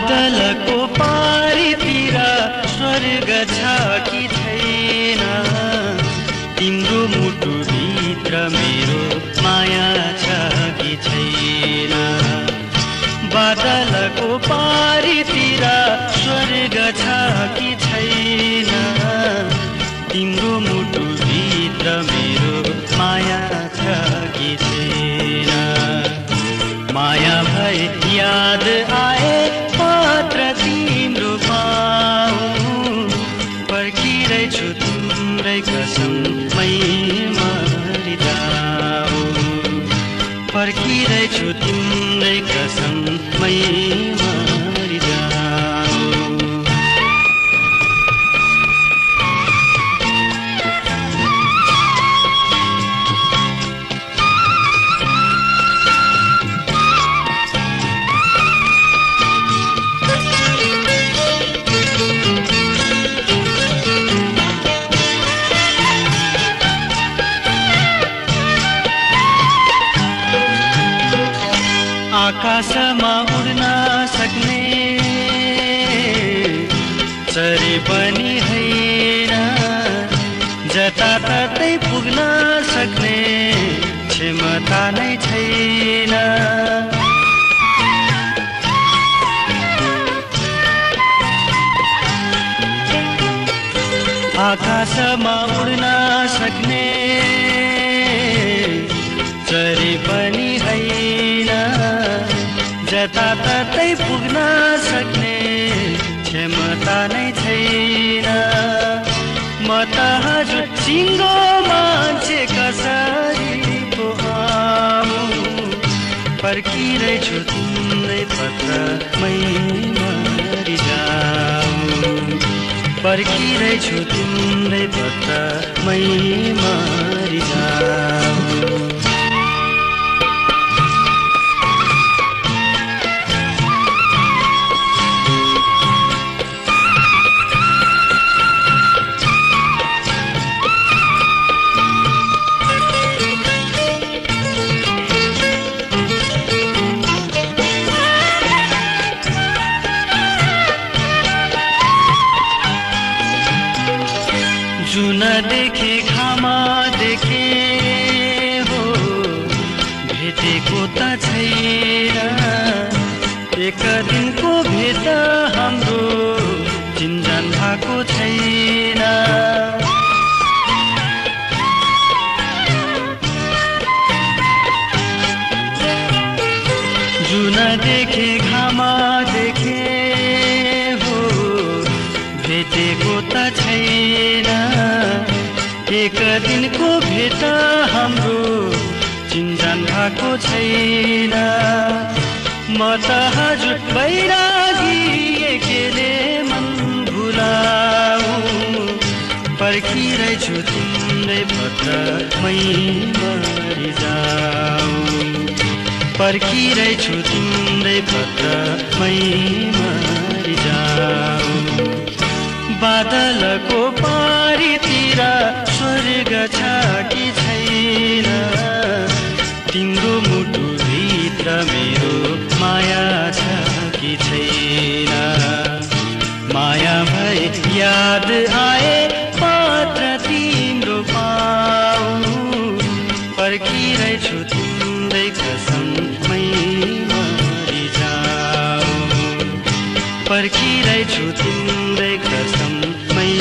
बादलको पारीतिर स्वर्ग छ कि छैन, तिम्रो मुटुभित्र मेरो माया छ कि छैन। बादलको पारीतिर स्वर्ग छ कि छैन, तिम्रो मुटुभित्र मेरो माया छ कि छैन। माया भए याद आए मात्र तिम्रो पाऊँ, पर्खिरहेछु तिम्रै कसममै मरिजाऊ, पर्खिरहेछु तिम्रै कसममै मरिजाऊ। आकाशमा उड्न सक्ने चरी पनि होइन, जताततै पुग्न सक्ने क्षमता नै छैन। आकाशमा उड्न सक्ने चरी पनि होइन, जताततै पुग्न सक्ने क्षमता नै छैन। म त हजुर सिङ्गो मान्छे कसरी पो आऊँ, पर्खिरहेछु तिम्रै पत्रमै मरिजाऊ, पर्खिरहेछु तिम्रै पत्रमै मरिजाऊ। जुन देखे घामा देखे हो, भेटेको त छैन, एक दिनको भेट हाम्रो चिन्जान भएको छैन। जुन देखे घामा देखे हो, भेटेको त छैन, एक दिनको भेट हाम्रो चिन्जान भएको छैन। म त हजुर बैरागी एकेले मन भुलाऊ, पर्खिरहेछु तिम्रै पत्रमै मरिजाऊ, पर्खिरहेछु तिम्रै पत्रमै मरिजाऊ। बादलको पारीतिर स्वर्ग छ कि छैन, तिम्रो मुटुभित्र मेरो माया छ कि छैन। माया भए याद आए मात्र तिम्रो पाऊँ, पर्खिरहेछु तिम्रै कसममै मरिजाऊ, पर्खिरहेछु तिम्रै कसममै